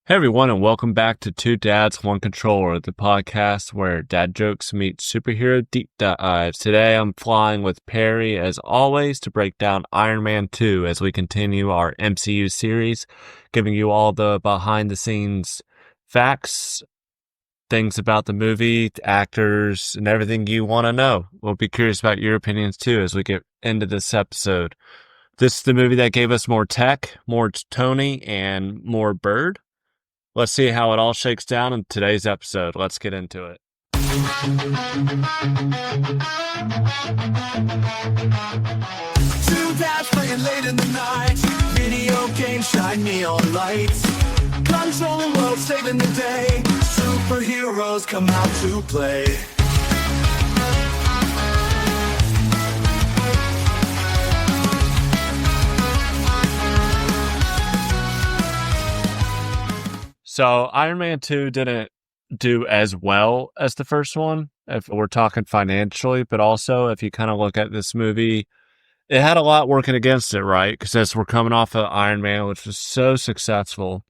Hey everyone, and welcome back to Two Dads, One Controller, the podcast where dad jokes meet superhero deep dives. Today I'm flying with Perry, as always, to break down Iron Man 2 as we continue our MCU series, giving you all the behind-the-scenes facts, things about the movie, the actors, and everything you want to know. We'll be curious about your opinions too as we get into this episode. This is the movie that gave us more tech, more Tony, and more Bird. Let's see how it all shakes down in today's episode. Let's get into it. Two dads playing late in the night. Video games shine neon lights. Controlling world, saving the day. Superheroes come out to play. So Iron Man 2 didn't do as well as the first one, if we're talking financially, but also if you kind of look at this movie, it had a lot working against it, right? Because as we're coming off of Iron Man, which was so successful,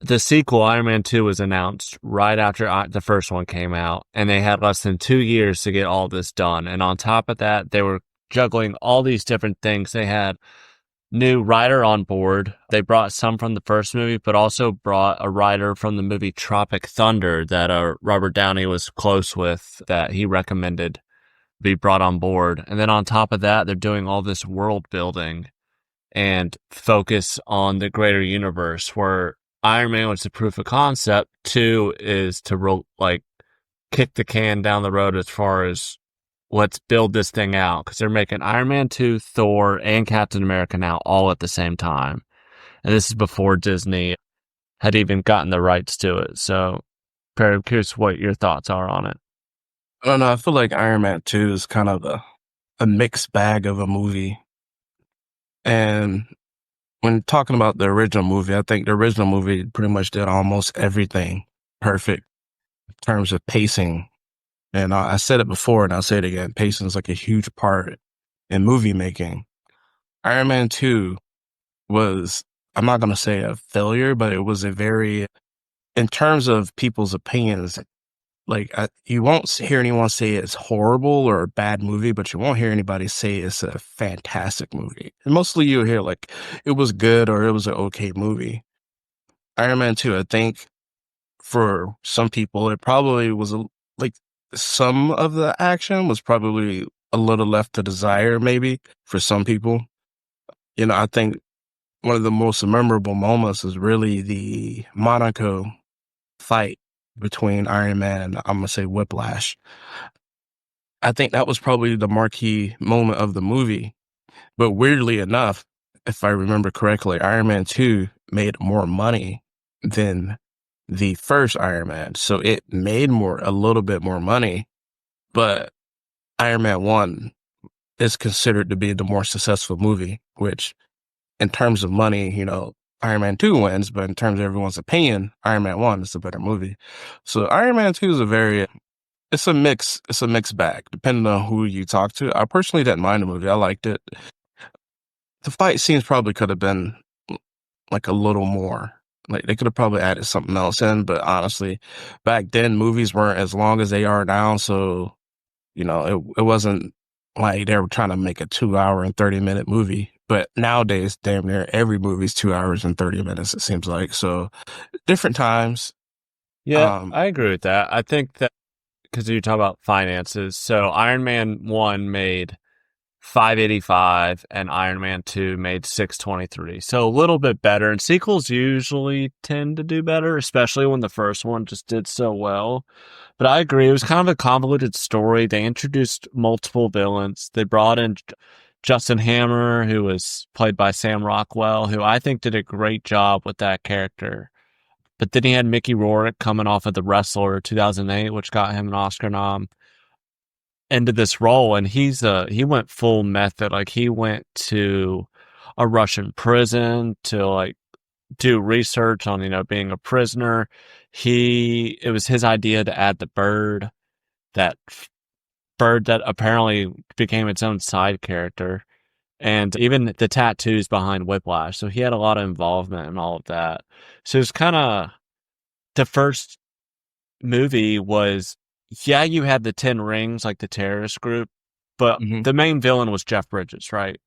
the sequel, Iron Man 2, was announced right after the first one came out, and they had less than 2 years to get all this done. And on top of that, they were juggling all these different things. They had new writer on board. They brought some from the first movie, but also brought a writer from the movie Tropic Thunder that Robert Downey was close with, that he recommended be brought on board. And then on top of that, they're doing all this world building and focus on the greater universe, where Iron Man was the proof of concept. 2 is to kick the can down the road as far as let's build this thing out, because they're making Iron Man 2, Thor, and Captain America now all at the same time. And this is before Disney had even gotten the rights to it. So, Perry, I'm curious what your thoughts are on it. I don't know. I feel like Iron Man 2 is kind of a mixed bag of a movie. And when talking about the original movie, I think the original movie pretty much did almost everything perfect in terms of pacing. And I said it before, and I'll say it again. Pacing is like a huge part in movie making. Iron Man 2 was, I'm not going to say a failure, but it was in terms of people's opinions, you won't hear anyone say it's horrible or a bad movie, but you won't hear anybody say it's a fantastic movie. And mostly you'll hear it was good or it was an okay movie. Iron Man 2, I think for some people, it probably was some of the action was probably a little left to desire, maybe, for some people. I think one of the most memorable moments is really the Monaco fight between Iron Man and, I'm going to say, Whiplash. I think that was probably the marquee moment of the movie. But weirdly enough, if I remember correctly, Iron Man 2 made more money than the first Iron Man. So it made a little bit more money, but Iron Man 1 is considered to be the more successful movie, which in terms of money, Iron Man 2 wins, but in terms of everyone's opinion, Iron Man 1 is the better movie. So Iron Man 2 is it's a mixed bag, depending on who you talk to. I personally didn't mind the movie. I liked it. The fight scenes probably could have been a little more. They could have probably added something else in, but honestly, back then movies weren't as long as they are now, so it wasn't like they were trying to make a 2-hour and 30-minute movie. But nowadays, damn near every movie's 2 hours and 30 minutes, it seems like. So different times. Yeah, I agree with that. I think that because you talk about finances, so Iron Man 1 made $585 and Iron Man 2 made $623. So a little bit better. And sequels usually tend to do better, especially when the first one just did so well. But I agree. It was kind of a convoluted story. They introduced multiple villains. They brought in Justin Hammer, who was played by Sam Rockwell, who I think did a great job with that character. But then he had Mickey Rourke coming off of The Wrestler 2008, which got him an Oscar nom, into this role, and he went full method. He went to a Russian prison to do research on being a prisoner. It was his idea to add the bird that apparently became its own side character. and even the tattoos behind Whiplash. So he had a lot of involvement in all of that. So it's kind of the first movie was, yeah, you had the 10 Rings, like the terrorist group, but Hmm. the main villain was Jeff Bridges, right?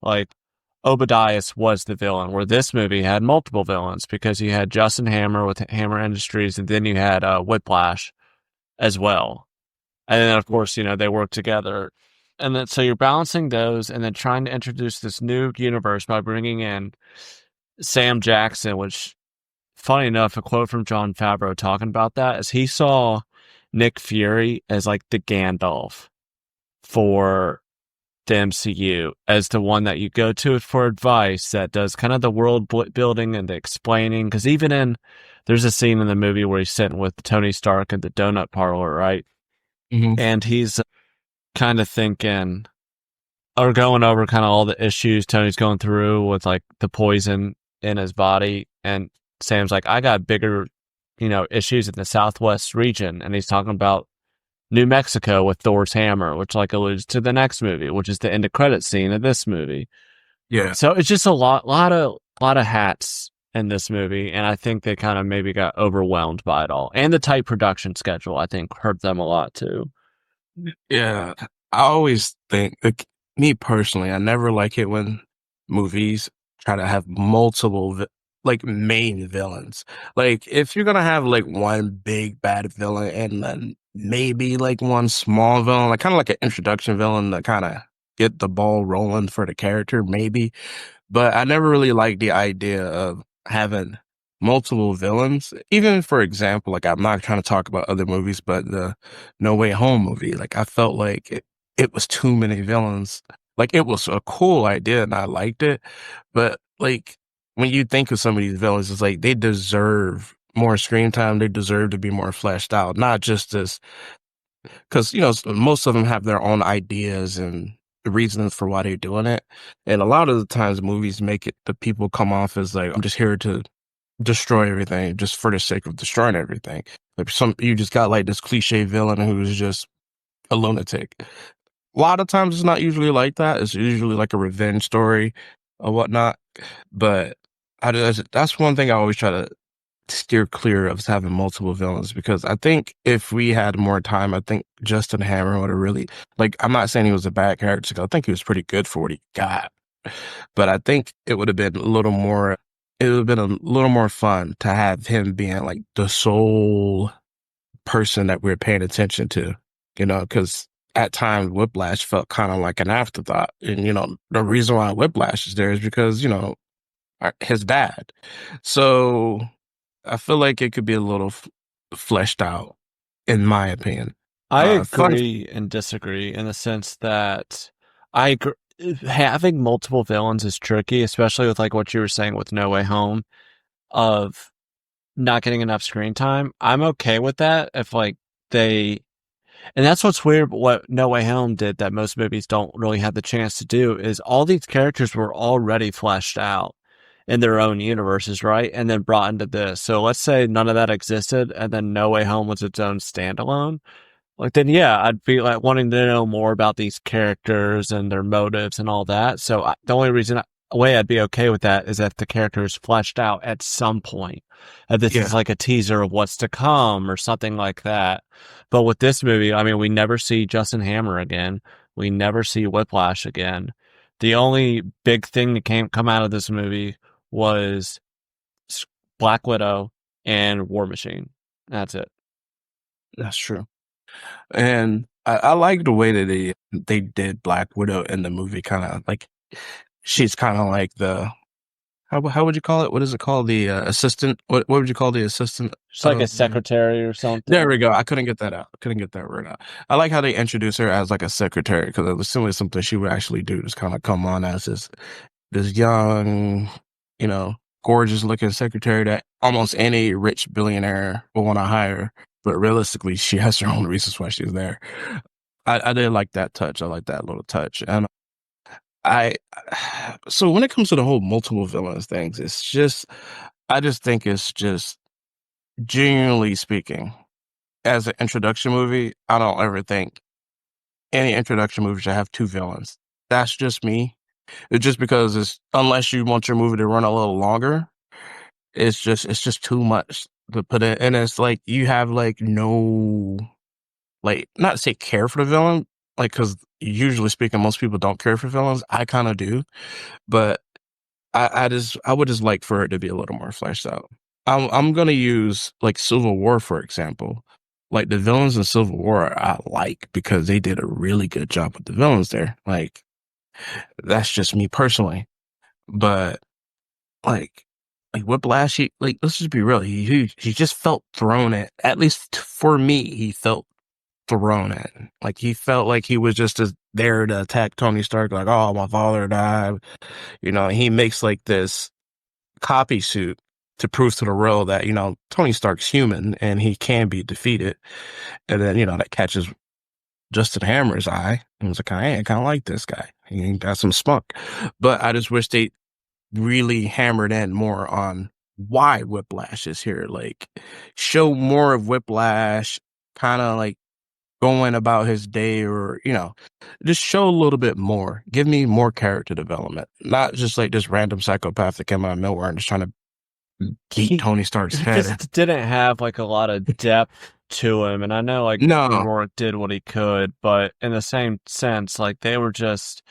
Like Obadiah was the villain, where this movie had multiple villains because you had Justin Hammer with Hammer Industries, and then you had Whiplash as well. And then, of course, they work together. And then, so you're balancing those and then trying to introduce this new universe by bringing in Sam Jackson, which, funny enough, a quote from Jon Favreau talking about that is he saw Nick Fury as like the Gandalf for the MCU, as the one that you go to for advice, that does kind of the world building and the explaining. Because there's a scene in the movie where he's sitting with Tony Stark at the donut parlor, right? Hmm. And he's kind of thinking or going over kind of all the issues Tony's going through with like the poison in his body. And Sam's like, I got bigger, issues in the Southwest region. And he's talking about New Mexico with Thor's hammer, which like alludes to the next movie, which is the end of credit scene of this movie. Yeah. So it's just a lot of hats in this movie. And I think they kind of maybe got overwhelmed by it all. And the tight production schedule, I think, hurt them a lot too. Yeah. I always think, like, me personally, I never like it when movies try to have multiple, like, main villains. Like, if you're gonna have, like, one big bad villain and then maybe, like, one small villain, like, kind of like an introduction villain to kind of get the ball rolling for the character, maybe. But I never really liked the idea of having multiple villains. Even, for example, like, I'm not trying to talk about other movies, but the No Way Home movie, like, I felt like it was too many villains. Like, it was a cool idea and I liked it, but, like, when you think of some of these villains, it's like they deserve more screen time. They deserve to be more fleshed out, not just as, because most of them have their own ideas and reasons for why they're doing it, and a lot of the times movies make it the people come off as like, I'm just here to destroy everything just for the sake of destroying everything. Like, you just got like this cliche villain who's just a lunatic. A lot of times it's not usually like that. It's usually like a revenge story or whatnot. But that's one thing I always try to steer clear of, is having multiple villains, because I think if we had more time, I think Justin Hammer would have really, like, I'm not saying he was a bad character, 'cause I think he was pretty good for what he got, but I think it would have been a little more, it would have been a little more fun to have him being like the sole person that we're paying attention to, because at times Whiplash felt kind of like an afterthought. And, the reason why Whiplash is there is because, his dad. So I feel like it could be a little fleshed out, in my opinion. I Fun. agree and disagree in the sense that I agree, having multiple villains is tricky, especially with like what you were saying with No Way Home, of not getting enough screen time. I'm okay with that if like they, and that's what's weird. What No Way Home did that most movies don't really have the chance to do is all these characters were already fleshed out in their own universes, right? And then brought into this. So let's say none of that existed, and then No Way Home was its own standalone. Like, then yeah, I'd be like wanting to know more about these characters and their motives and all that. So the only way I'd be okay with that is if the character is fleshed out at some point. This Yeah, is like a teaser of what's to come or something like that. But with this movie, I mean, we never see Justin Hammer again. We never see Whiplash again. The only big thing that come out of this movie was Black Widow and War Machine. That's it. that's true. And I like the way that they did Black Widow in the movie. Kind of like, she's kind of like the, how would you call it? What is it called? The assistant. What would you call the assistant? It's like a secretary or something. There we go. I couldn't get that out. I couldn't get that word out. I like how they introduce her as like a secretary, because it was simply something she would actually do. Just kind of come on as this young, you know, gorgeous looking secretary that almost any rich billionaire will want to hire. But realistically, she has her own reasons why she's there. I did like that touch. I like that little touch. And I, so when it comes to the whole multiple villains things, I just think it's just, genuinely speaking, as an introduction movie, I don't ever think any introduction movie should have two villains. That's just me. It's just because unless you want your movie to run a little longer, it's just too much to put in. And it's like you have like no, like, not to say care for the villain, like, because usually speaking, most people don't care for villains. I kind of do, but I would just like for it to be a little more fleshed out. I'm gonna use like Civil War for example. Like the villains in Civil War, I like because they did a really good job with the villains there. Like that's just me personally, but like Whiplash, like let's just be real, he just felt thrown at least for me, he felt thrown at. Like he felt like he was just there to attack Tony Stark, like, oh, my father died. He makes like this copy suit to prove to the world that, Tony Stark's human and he can be defeated. And then, that catches Justin Hammer's eye. And was like, I kind of like this guy. He got some spunk. But I just wish they really hammered in more on why Whiplash is here. Like, show more of Whiplash, kind of like going about his day, or just show a little bit more. Give me more character development, not just like this random psychopath that came out of nowhere and just trying to beat Tony Stark's He head. just didn't have like a lot of depth to him, and I know like No. Rourke did what he could, but in the same sense, like they were just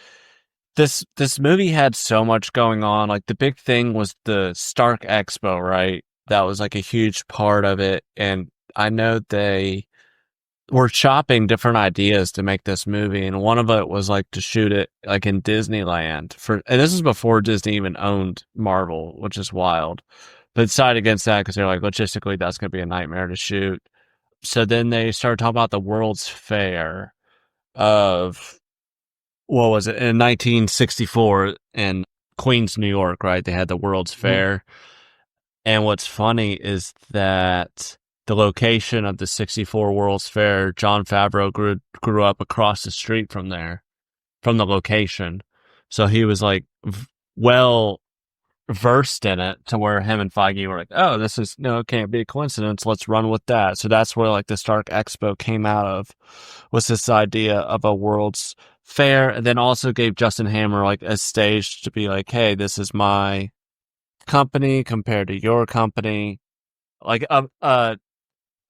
this movie had so much going on. Like the big thing was the Stark Expo, right? That was like a huge part of it, and I know they were shopping different ideas to make this movie, and one of it was like to shoot it like in Disneyland and this is before Disney even owned Marvel, which is wild. They decided against that because they're like, logistically, that's going to be a nightmare to shoot. So then they started talking about the World's Fair of, what was it, in 1964 in Queens, New York, right? They had the World's Fair. And what's funny is that the location of the 64 World's Fair, Jon Favreau grew up across the street from there, from the location. So he was like well versed in it to where him and Feige were like, oh, this is, it can't be a coincidence. Let's run with that. So that's where like the Stark Expo came out of, was this idea of a World's Fair, and then also gave Justin Hammer like a stage to be like, hey, this is my company compared to your company. Like a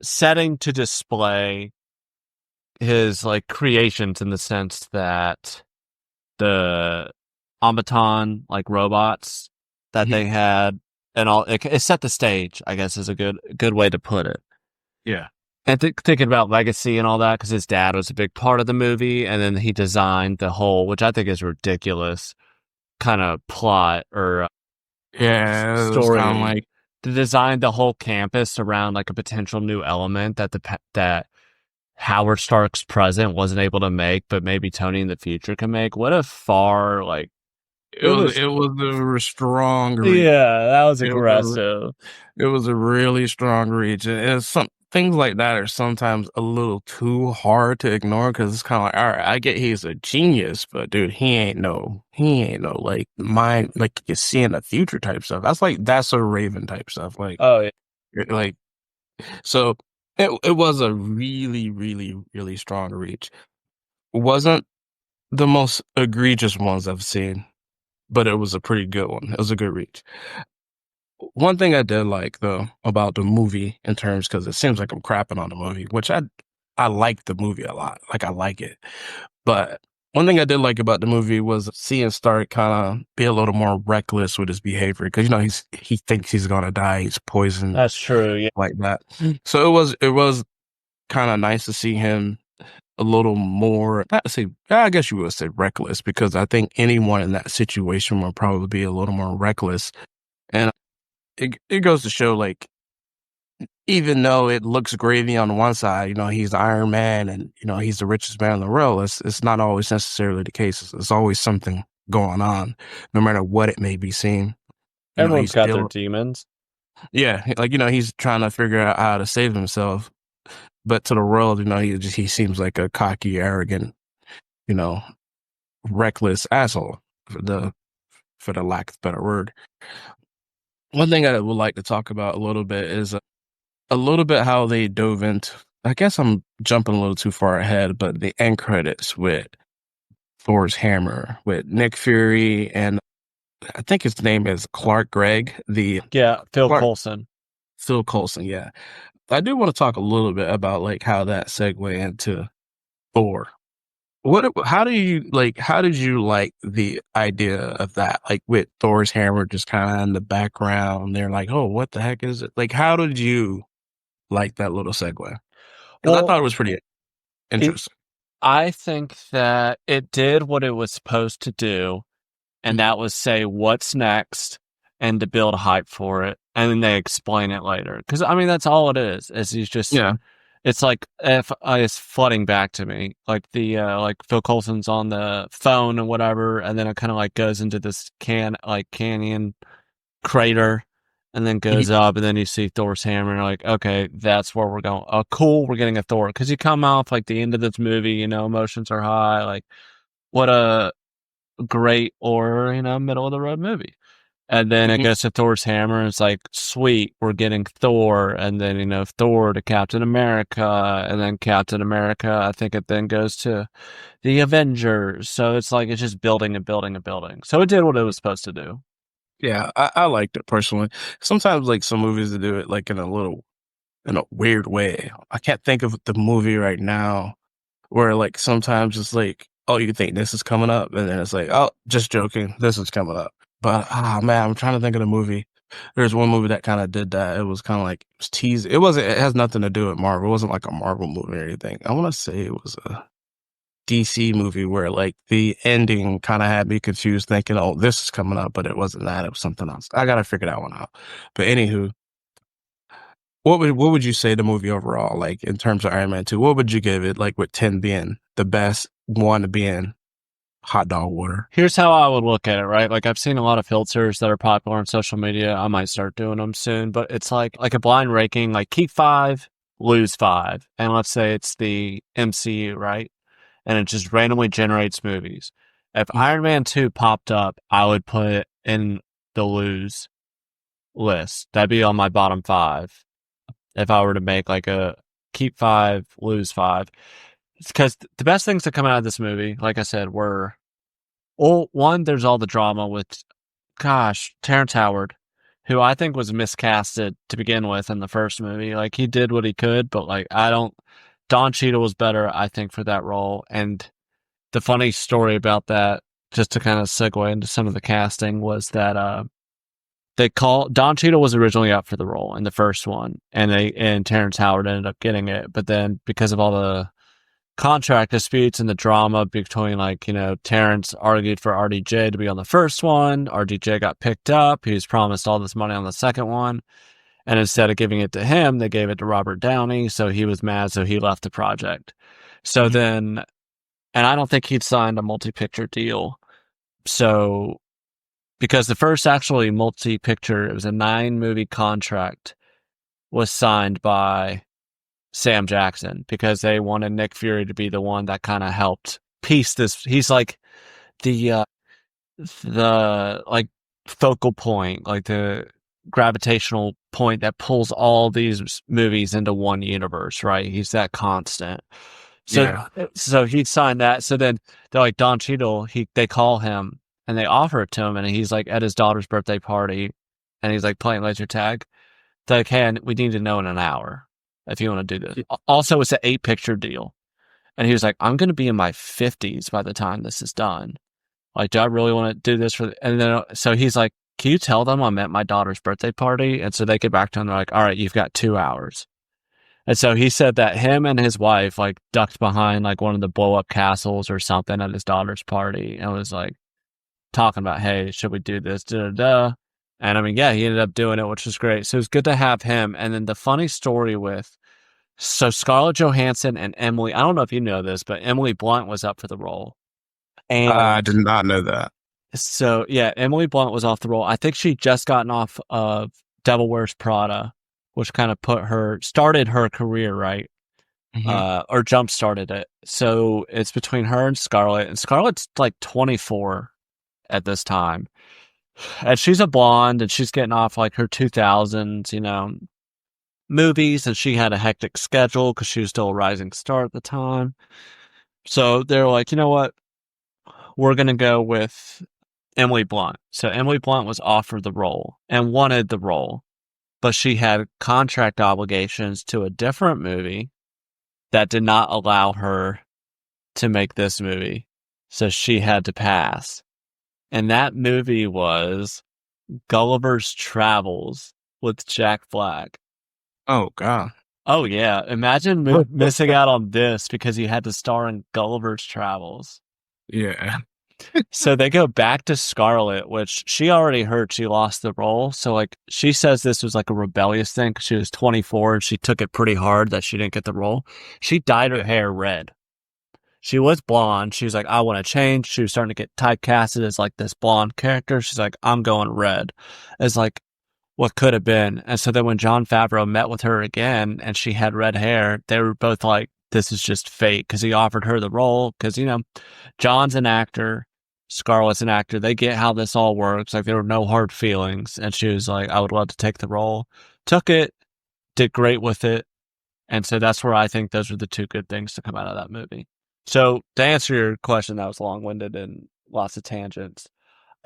setting to display his like creations, in the sense that the automaton like robots that they had and all, it set the stage, I guess, is a good way to put it. Yeah. And thinking about legacy and all that, because his dad was a big part of the movie, and then he designed the whole, which I think is ridiculous, kind of plot or story, kind of like to design the whole campus around like a potential new element that Howard Stark's present wasn't able to make, but maybe Tony in the future can make. What a far like it was a strong reach. Yeah, that was aggressive. It was a really strong reach. And some things like that are sometimes a little too hard to ignore, because it's kind of like, all right, I get he's a genius, but dude, he ain't no like mind, like you see in the future type stuff. That's a Raven type stuff. Like, oh yeah, like, so it was a really, really, really strong reach. Wasn't the most egregious ones I've seen, but it was a pretty good one. It was a good reach. One thing I did like, though, about the movie, in terms, because it seems like I'm crapping on the movie, which I like the movie a lot. Like, I like it. But one thing I did like about the movie was seeing Stark kind of be a little more reckless with his behavior, because, he thinks he's going to die. He's poisoned. that's true. Yeah. Like that. So it was kind of nice to see him a little more, not to say, I guess you would say reckless, because I think anyone in that situation would probably be a little more reckless. And it goes to show, like, even though it looks gravy on one side, he's Iron Man and, he's the richest man in the world, it's not always necessarily the case. There's always something going on, no matter what it may be seen. Everyone's got their demons. Yeah, like, he's trying to figure out how to save himself. But to the world, he seems like a cocky, arrogant, reckless asshole, for the lack of a better word. One thing I would like to talk about a little bit is a little bit how they dove into, I guess I'm jumping a little too far ahead, but the end credits with Thor's hammer with Nick Fury and I think his name is Clark Gregg, the Yeah, Phil Clark Coulson. Phil Coulson. Yeah, I do want to talk a little bit about like how that segue into Thor. How do you like? How did you like the idea of that? Like with Thor's hammer just kind of in the background. They're like, oh, what the heck is it? Like, how did you like that little segue? Because I Well, thought it was pretty interesting. I think that it did what it was supposed to do, and that was say what's next and to build a hype for it, and then they explain it later. Because I mean, that's all it is. Is he's just Yeah. It's like if it's flooding back to me, like the like Phil Coulson's on the phone and whatever, and then it kind of like goes into this canyon crater, and then goes up, and then you see Thor's hammer, and you're like, okay, that's where we're going. Oh, cool, we're getting a Thor because you come off like the end of this movie, emotions are high, like what a great or middle of the road movie. And then it goes to Thor's hammer, and it's like, sweet, we're getting Thor, and then, Thor to Captain America, and then Captain America, I think it then goes to the Avengers. So it's like, it's just building and building and building. So it did what it was supposed to do. Yeah, I liked it personally. Sometimes like some movies that do it like in a weird way. I can't think of the movie right now where like sometimes it's like, oh, you think this is coming up, and then it's like, oh, just joking, this is coming up. But man, I'm trying to think of the movie. There's one movie that kind of did that. It was kind of like it was teasing. It has nothing to do with Marvel. It wasn't like a Marvel movie or anything. I want to say it was a DC movie where like the ending kind of had me confused, thinking, oh, this is coming up, but it wasn't that. It was something else. I gotta figure that one out. But anywho, what would you say the movie overall, like in terms of Iron Man 2? What would you give it, like with 10 being the best, 1 being hot dog water? Here's how I would look at it, right? Like, I've seen a lot of filters that are popular on social media. I might start doing them soon, but it's like a blind ranking, like keep 5, lose 5. And let's say it's the MCU, right? And it just randomly generates movies. If Iron Man 2 popped up, I would put it in the lose list. That'd be on my bottom 5. If I were to make like a keep 5, lose 5. Because the best things that come out of this movie, like I said, were, well, one, there's all the drama with, Terrence Howard, who I think was miscasted to begin with in the first movie. Like, he did what he could, but like, Don Cheadle was better, I think, for that role. And the funny story about that, just to kind of segue into some of the casting, was that Don Cheadle was originally up for the role in the first one, and Terrence Howard ended up getting it. But then because of all the contract disputes and the drama between, like, Terrence argued for RDJ to be on the first one. RDJ got picked up. He was promised all this money on the second one. And instead of giving it to him, they gave it to Robert Downey. So he was mad. So he left the project. So then, and I don't think he'd signed a multi-picture deal. So, because the first actually multi-picture, it was a 9-movie contract, was signed by Sam Jackson because they wanted Nick Fury to be the one that kind of helped piece this. He's like the like focal point, like the gravitational point that pulls all these movies into one universe, right? He's that constant. So he'd signed that. So then they're like, Don Cheadle, they call him and they offer it to him, and he's like at his daughter's birthday party, and he's like playing laser tag. They're like, hey, we need to know in an hour if you want to do this. Also, it's an 8-picture deal. And he was like, I'm going to be in my 50s by the time this is done. Like, do I really want to do this and then, so he's like, can you tell them I'm at my daughter's birthday party? And so they get back to him. They're like, all right, you've got 2 hours. And so he said that him and his wife, like, ducked behind, like, one of the blow up castles or something at his daughter's party. And was like talking about, hey, should we do this? Da-da-da. And I mean, yeah, he ended up doing it, which was great. So it was good to have him. And then the funny story so Scarlett Johansson and Emily, I don't know if you know this, but Emily Blunt was up for the role. And I did not know that. So yeah, Emily Blunt was off the role. I think she'd just gotten off of Devil Wears Prada, which kind of started her career, right? Or jump started it. So it's between her and Scarlett. And Scarlett's like 24 at this time. And she's a blonde, and she's getting off like her 2000s, movies, and she had a hectic schedule because she was still a rising star at the time. So they're like, you know what? we're going to go with Emily Blunt. So Emily Blunt was offered the role and wanted the role, but she had contract obligations to a different movie that did not allow her to make this movie. So she had to pass. And that movie was Gulliver's Travels with Jack Black. Oh God. Oh, yeah. Imagine missing out on this because you had to star in Gulliver's Travels. Yeah. So they go back to Scarlett, which she already heard she lost the role. So, like, she says this was like a rebellious thing because she was 24 and she took it pretty hard that she didn't get the role. She dyed her hair red. She was blonde. She was like, I want to change. She was starting to get typecasted as like this blonde character. She's like, I'm going red. It's like what could have been. And so then when Jon Favreau met with her again and she had red hair, they were both like, this is just fate because he offered her the role. Because, you know, John's an actor, Scarlett's an actor. They get how this all works. Like, there were no hard feelings. And she was like, I would love to take the role. Took it, did great with it. And so that's where I think those are the two good things to come out of that movie. So to answer your question, that was long-winded and lots of tangents.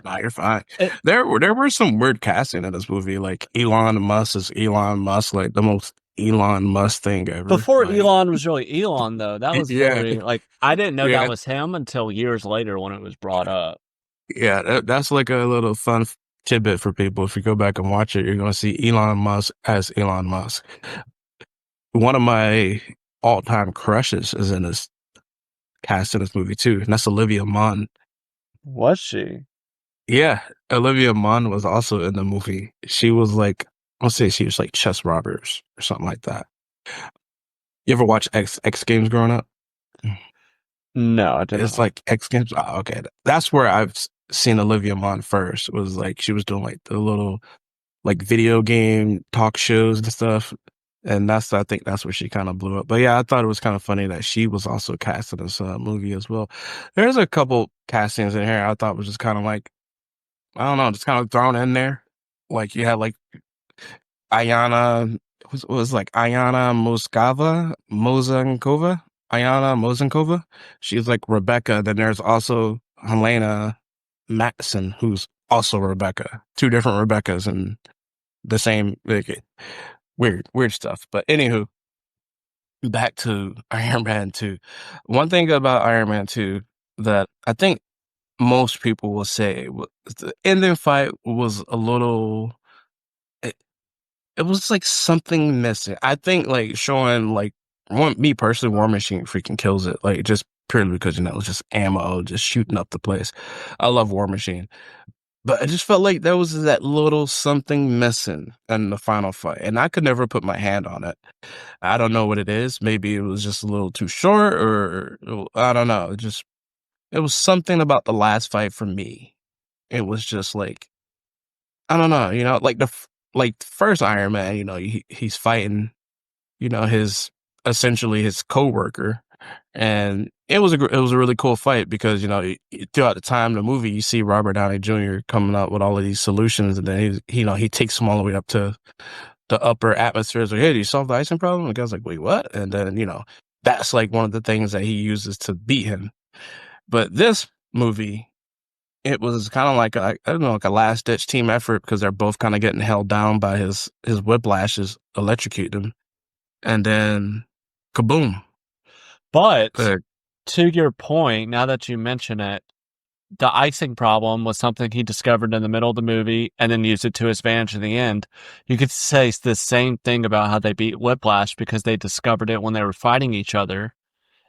No, you're fine. There were some weird casting in this movie. Like Elon Musk is Elon Musk, like the most Elon Musk thing ever. Before like, Elon was really Elon, though, that was very like I didn't know Yeah. that was him until years later when it was brought up. Yeah, that's like a little fun tidbit for people. If you go back and watch it, you're going to see Elon Musk as Elon Musk. One of my all-time crushes is in this cast in this movie too, and that's Olivia Munn. Was she? Yeah, Olivia Munn was also in the movie. She was like, I'll say she was like Chess Roberts or something like that. You ever watch X Games growing up? No, I didn't. It's like X Games. Oh, okay, that's where I've seen Olivia Munn first. It was like she was doing like the little like video game talk shows and stuff. And I think that's where she kind of blew up. But yeah, I thought it was kind of funny that she was also cast in this movie as well. There's a couple castings in here I thought was just kind of like, I don't know, just kind of thrown in there. Like you had like Ayana, was like Ayana Mozankova. She's like Rebecca. Then there's also Helena Matson, who's also Rebecca. Two different Rebeccas and the same. Like, weird stuff. But anywho, back to Iron Man 2. One thing about Iron Man 2 that I think most people will say was the ending fight was a little. It was like something missing. I think like showing like me personally, War Machine freaking kills it. Like just purely because it's just ammo, just shooting up the place. I love War Machine. But I just felt like there was that little something missing in the final fight. And I could never put my hand on it. I don't know what it is. Maybe it was just a little too short or I don't know. It was something about the last fight for me. It was just like, I don't know, like the first Iron Man, he's fighting, essentially his coworker. And it was a really cool fight because throughout the time of the movie you see Robert Downey Jr. coming up with all of these solutions, and then he takes them all the way up to the upper atmosphere. It's like, hey, do you solve the icing problem? And the guy's like, wait, what? And then that's like one of the things that he uses to beat him. But this movie, it was kind of like like a last ditch team effort because they're both kind of getting held down by his whiplashes, electrocute them, and then kaboom. But to your point, now that you mention it, the icing problem was something he discovered in the middle of the movie and then used it to his advantage in the end. You could say the same thing about how they beat Whiplash because they discovered it when they were fighting each other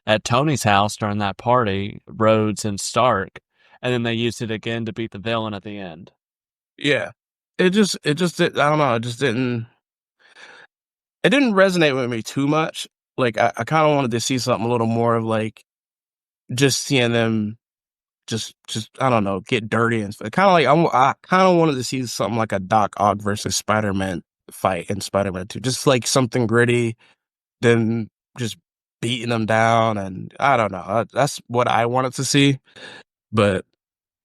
at Tony's house during that party, Rhodes and Stark, and then they used it again to beat the villain at the end. Yeah. It just I don't know, it didn't resonate with me too much. Like I kind of wanted to see something a little more of like just seeing them just I don't know, get dirty and stuff. Kind of like I kind of wanted to see something like a Doc Ock versus Spider-Man fight in Spider-Man 2. Just like something gritty, then just beating them down, and I don't know. That's what I wanted to see. But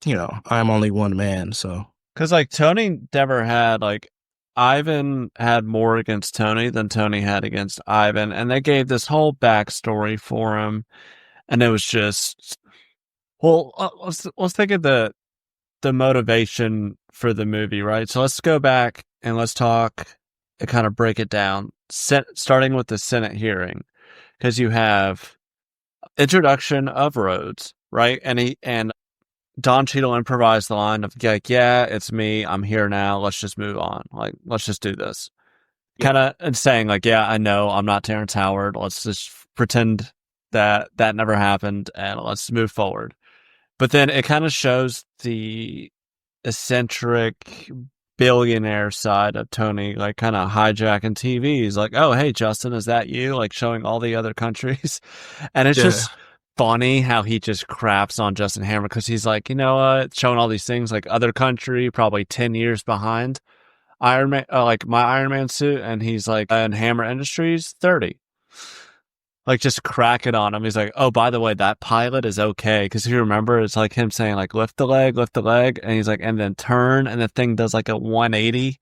I'm only one man, so because like Tony never had like Ivan had more against Tony than Tony had against Ivan, and they gave this whole backstory for him, and it was just Well, let's think of the motivation for the movie, right? So let's go back and let's talk and kind of break it down. Starting with the Senate hearing, because you have introduction of Rhodes, right? And Don Cheadle improvised the line of like, "Yeah, it's me. I'm here now. Let's just move on. Like, let's just do this." Yeah. Kind of and saying like, "Yeah, I know. I'm not Terrence Howard. Let's just pretend that never happened and let's move forward." But then it kind of shows the eccentric billionaire side of Tony, like kind of hijacking TVs, like, "Oh, hey, Justin, is that you?" Like showing all the other countries. And it's Yeah. just funny how he just craps on Justin Hammer because he's like, you know what, showing all these things like other country, probably 10 years behind Iron Man, like my Iron Man suit. And he's like, in Hammer Industries, 30. Like just crack it on him. He's like, "Oh, by the way, that pilot is okay." Because if you remember, it's like him saying like, lift the leg. And he's like, and then turn. And the thing does like a 180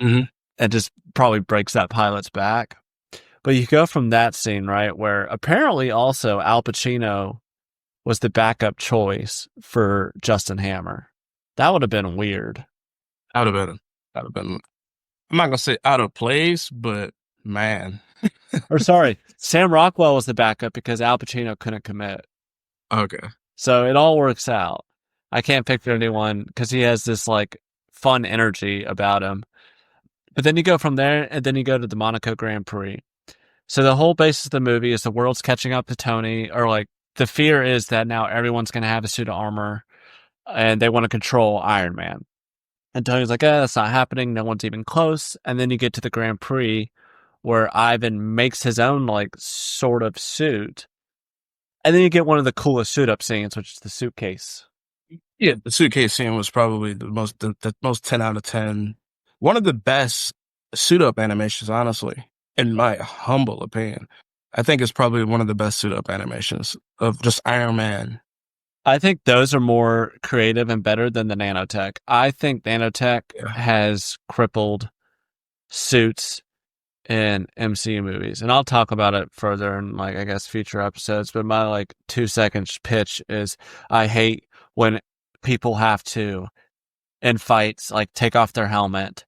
Hmm. and just probably breaks that pilot's back. But you go from that scene, right, where apparently also Al Pacino was the backup choice for Justin Hammer. That would have been weird. I'd have been. I'd have been. I'm not gonna say out of place, but man. Or sorry, Sam Rockwell was the backup because Al Pacino couldn't commit. Okay. So it all works out. I can't picture anyone because he has this like fun energy about him. But then you go from there and then you go to the Monaco Grand Prix. So the whole basis of the movie is the world's catching up to Tony, or like the fear is that now everyone's going to have a suit of armor and they want to control Iron Man. And Tony's like, that's not happening. No one's even close. And then you get to the Grand Prix where Ivan makes his own like sort of suit. And then you get one of the coolest suit up scenes, which is the suitcase. Yeah, the suitcase scene was probably the most 10 out of 10. One of the best suit up animations, honestly, in my humble opinion. I think it's probably one of the best suit up animations of just Iron Man. I think those are more creative and better than the nanotech. I think nanotech Yeah. has crippled suits in MCU movies. And I'll talk about it further in like I guess future episodes, but my like 2 second pitch is I hate when people have to in fights like take off their helmet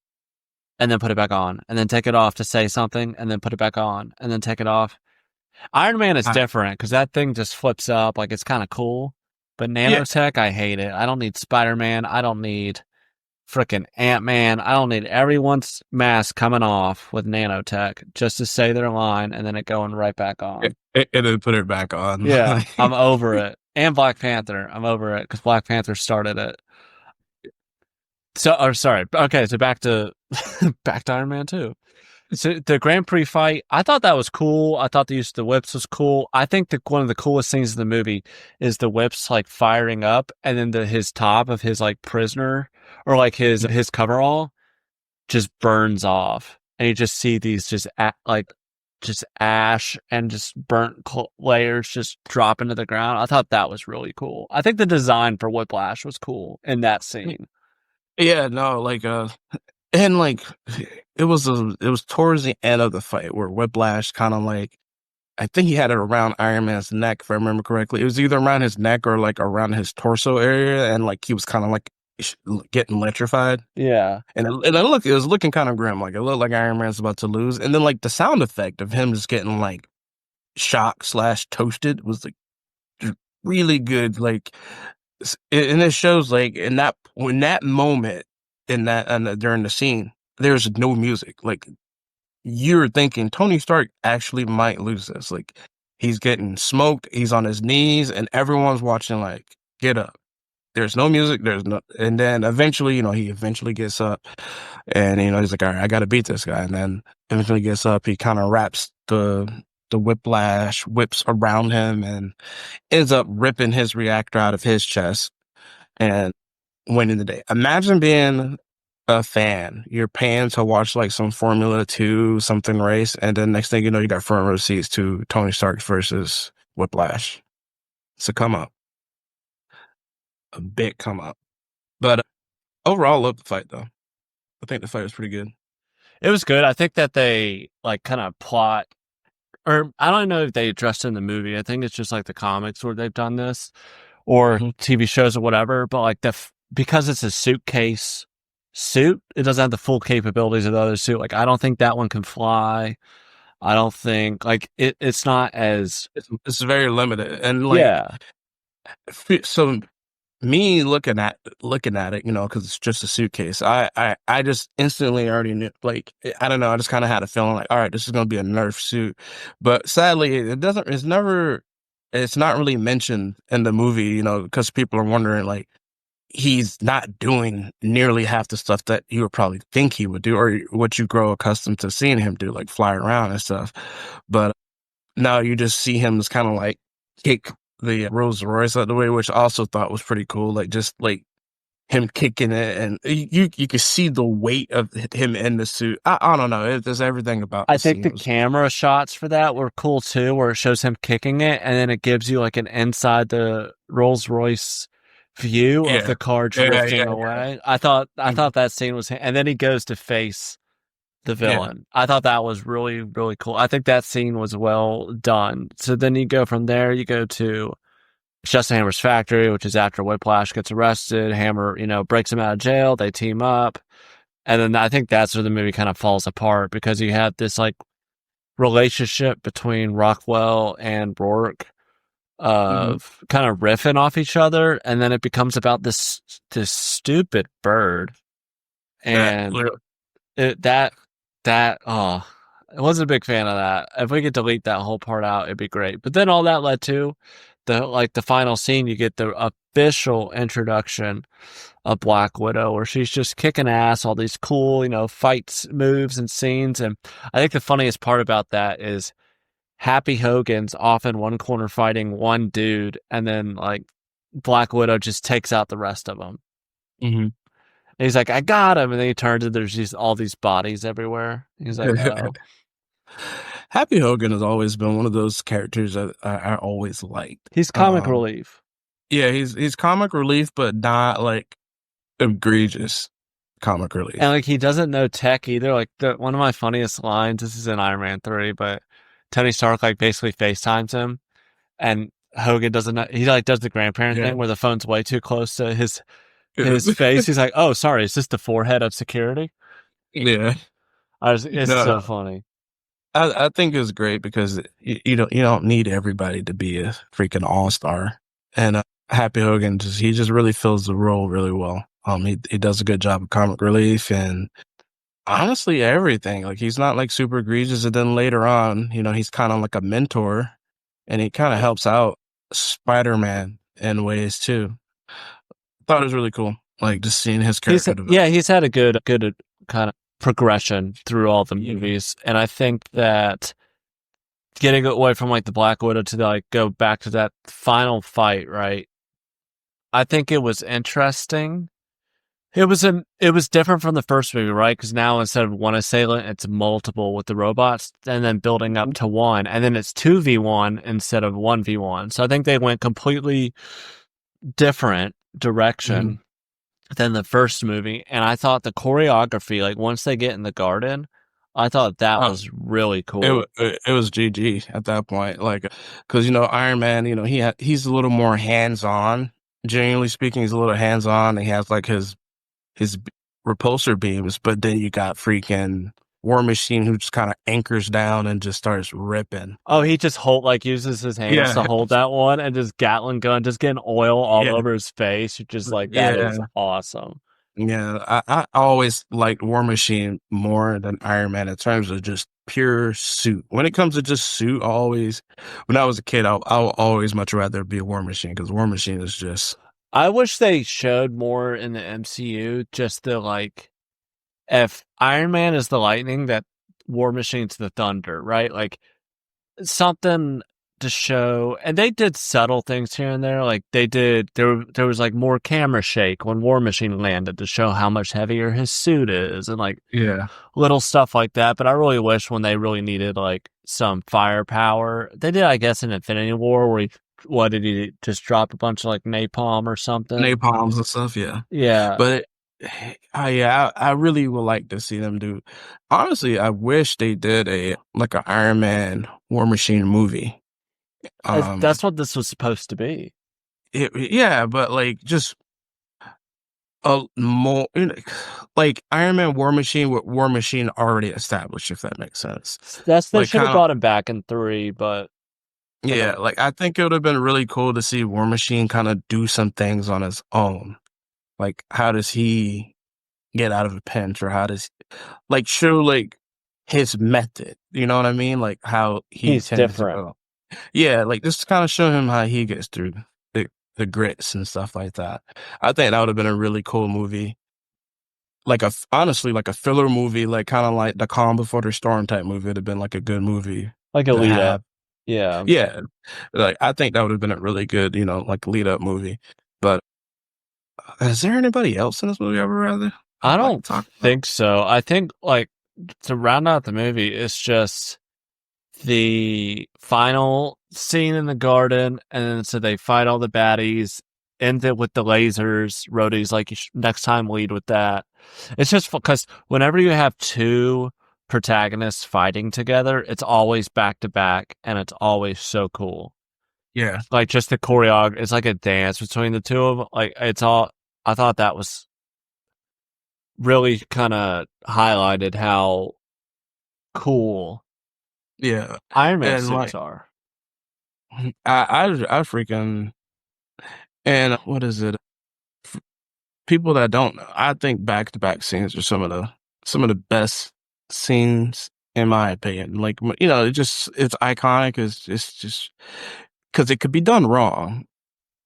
and then put it back on and then take it off to say something and then put it back on and then take it off. Iron Man is I- different because that thing just flips up, like it's kind of cool. But Yeah. nanotech, I hate it. I don't need Spider-Man. I don't need freaking Ant-Man. I don't need everyone's mask coming off with nanotech just to say their line and then it going right back on. And then put it back on. Yeah, I'm over it. And Black Panther, I'm over it because Black Panther started it. So, or sorry, okay, so back to back to Iron Man 2. So the Grand Prix fight, I thought that was cool. I thought the use of the whips was cool. I think one of the coolest things in the movie is the whips like firing up, and then his top of his like prisoner or like his coverall just burns off, and you just see these just ash and just burnt layers just drop into the ground. I thought that was really cool. I think the design for Whiplash was cool in that scene. Yeah, no, and it was towards the end of the fight where Whiplash kind of like, I think he had it around Iron Man's neck, if I remember correctly. It was either around his neck or like around his torso area, and like he was kind of like getting electrified. Yeah. And it was looking kind of grim. Like it looked like Iron Man's about to lose. And then like the sound effect of him just getting like shock/toasted was like really good. Like, and it shows like in that moment during the scene, there's no music. Like you're thinking Tony Stark actually might lose this. Like he's getting smoked. He's on his knees, and everyone's watching. Like, get up. There's no music. And then eventually, he eventually gets up, and he's like, all right, I got to beat this guy. And then eventually gets up. He kind of wraps the Whiplash whips around him and ends up ripping his reactor out of his chest and winning the day. Imagine being a fan. You're paying to watch like some Formula 2 something race, and then next thing you know, you got front row seats to Tony Stark versus Whiplash. It's a come up. A big come up. But overall, I love the fight though. I think the fight was pretty good. It was good. I think that they like kind of plot, or I don't know if they addressed it in the movie. I think it's just like the comics where they've done this, or Mhm. TV shows or whatever. But like because it's a suitcase suit, it doesn't have the full capabilities of the other suit. Like I don't think that one can fly. I don't think like it's not as It's very limited, and like yeah. so me looking at it, because it's just a suitcase. I just instantly already knew. Like I don't know. I just kind of had a feeling like, all right, this is gonna be a Nerf suit. But sadly, it doesn't. It's never. It's not really mentioned in the movie, because people are wondering like he's not doing nearly half the stuff that you would probably think he would do, or what you grow accustomed to seeing him do, like fly around and stuff. But now you just see him as kind of like kick the Rolls Royce out of the way, which I also thought was pretty cool. Like just like him kicking it, and you could see the weight of him in the suit. I don't know. There's everything about I the think scene the was camera shots for that were cool too, where it shows him kicking it and then it gives you like an inside the Rolls Royce view of yeah, the car yeah, drifting yeah, away. I yeah. thought that scene was, and then he goes to face the Yeah. villain. I thought that was really, really cool. I think that scene was well done. So then you go from there, you go to Justin Hammer's factory, which is after Whiplash gets arrested. Hammer, breaks him out of jail. They team up. And then I think that's where the movie kind of falls apart because you have this like relationship between Rockwell and Rourke Hmm. of kind of riffing off each other. And then it becomes about this stupid bird. That And it, oh, I wasn't a big fan of that. If we could delete that whole part out, it'd be great. But then all that led to the final scene. You get the official introduction of Black Widow, where she's just kicking ass, all these cool, fights, moves, and scenes. And I think the funniest part about that is Happy Hogan's off in one corner fighting one dude, and then like Black Widow just takes out the rest of them. hmm And he's like, I got him. And then he turns and there's just all these bodies everywhere. He's like, oh. Happy Hogan has always been one of those characters that I always liked. He's comic relief. Yeah, he's comic relief, but not like egregious comic relief. And like he doesn't know tech either. Like one of my funniest lines, this is in Iron Man 3, but Tony Stark like basically FaceTimes him and Hogan doesn't know, he like does the grandparent Yeah. thing where the phone's way too close to his face. He's like, oh, sorry, is this the forehead of security? Yeah. It's No, so funny. I think it's great because you don't need everybody to be a freaking all-star. And Happy Hogan he just really fills the role really well. He does a good job of comic relief and honestly everything. Like he's not like super egregious, and then later on, he's kind of like a mentor, and he kind of helps out Spider-Man in ways too. Thought it was really cool, like just seeing his character develop. He's had a good kind of progression through all the movies. And I think that getting away from like the Black Widow to like go back to that final fight, right? I think it was interesting. It was different from the first movie, right? Because now instead of one assailant, it's multiple with the robots, and then building up to one, and then it's 2v1 instead of 1v1. So I think they went completely different direction than the first movie. And I thought the choreography, like once they get in the garden, I thought that was really cool. It was GG at that point, like, because Iron Man, he's a little more hands on. Generally speaking, he's a little hands on. He has like his repulsor beams, but then you got freaking War Machine who just kind of anchors down and just starts ripping. Oh, he just uses his hands to hold that one and just Gatling gun, just getting oil all over his face. You're just like, that is awesome. Yeah, I always liked War Machine more than Iron Man in terms of just pure suit. When it comes to just suit, when I was a kid, I'll always much rather be a War Machine because War Machine is just. I wish they showed more in the MCU, just the like, if Iron Man is the lightning, that War Machine's the thunder, right? Like something to show. And they did subtle things here and there. Like there was like more camera shake when War Machine landed to show how much heavier his suit is and like little stuff like that. But I really wish when they really needed like some firepower, they did, I guess, in Infinity War where what did he just drop a bunch of like napalm or something? Napalms and stuff, yeah. Yeah. But I really would like to see them do. Honestly, I wish they did an Iron Man War Machine movie. That's what this was supposed to be. yeah, but like just a more like Iron Man War Machine with War Machine already established, if that makes sense. They Like should have kind of brought him back in 3, but yeah, whatever. like I think it would have been really cool to see War Machine kind of do some things on his own. Like how does he get out of a pinch, or how does like show like his method? You know what I mean? Like how he He's tends to different. go. Yeah, like just kind of show him how he gets through the grits and stuff like that. I think that would have been a really cool movie. Like honestly, like a filler movie, like kind of like the Calm Before the Storm type movie would have been like a good movie Like a to lead up. have. Yeah. Yeah, like I think that would have been a really good, like lead up movie. But is there anybody else in this movie I I'd like to don't talk about? think so. I think, like, to round out the movie, it's just the final scene in the garden, and then so they fight all the baddies, end it with the lasers. Rhodey's like, you next time lead with that. It's just because whenever you have two protagonists fighting together, it's always back to back, and it's always so cool. Yeah, Like, just the choreography, it's like a dance between the two of them. Like, it's all, I thought that was really kind of highlighted how cool yeah, Iron Man and suits like are. I freaking and what is it? People that don't know, I think back to back scenes are some of the best scenes in my opinion. Like it's iconic. It's just because it could be done wrong.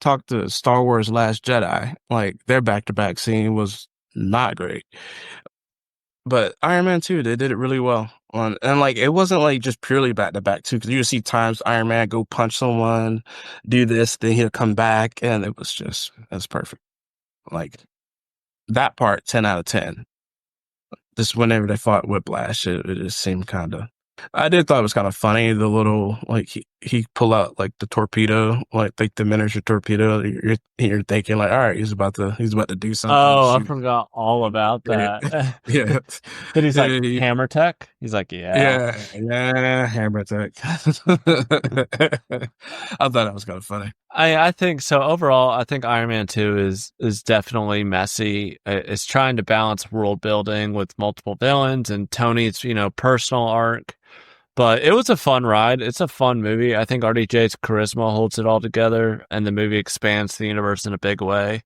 Talk to Star Wars Last Jedi. Like their back to back scene was not great, but Iron Man 2 they did it really well. And like it wasn't like just purely back to back too, because you see times Iron Man go punch someone, do this, then he'll come back, and it's perfect. Like that part, 10 out of 10. Just whenever they fought Whiplash, it just seemed kind of. I did thought it was kind of funny. The little like he pull out like the torpedo, like the miniature torpedo. You're thinking like, all right, he's about to do something. Oh, I Shoot. forgot all about Yeah, that. yeah, Then he's like, yeah, hammer tech? He's like, yeah. yeah. Hammer attack. I thought that was kind of funny. I think so. Overall, I think Iron Man 2 is definitely messy. It's trying to balance world building with multiple villains and Tony's, personal arc. But it was a fun ride. It's a fun movie. I think RDJ's charisma holds it all together, and the movie expands the universe in a big way.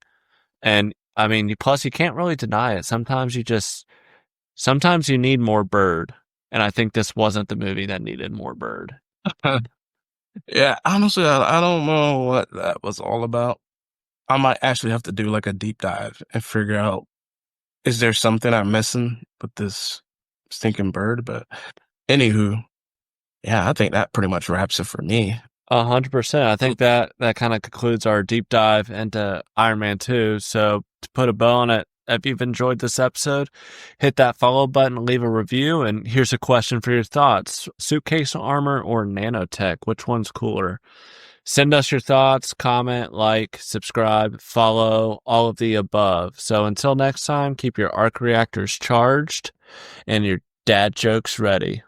And I mean, plus you can't really deny it. Sometimes you need more Bird. And I think this wasn't the movie that needed more Bird. Yeah, honestly, I don't know what that was all about. I might actually have to do like a deep dive and figure out, is there something I'm missing with this stinking bird? But anywho, yeah, I think that pretty much wraps it for me. 100%. I think that kind of concludes our deep dive into Iron Man 2. So to put a bow on it, if you've enjoyed this episode, hit that follow button, leave a review, and here's a question for your thoughts. Suitcase armor or nanotech? Which one's cooler? Send us your thoughts, comment, like, subscribe, follow, all of the above. So until next time, keep your arc reactors charged and your dad jokes ready.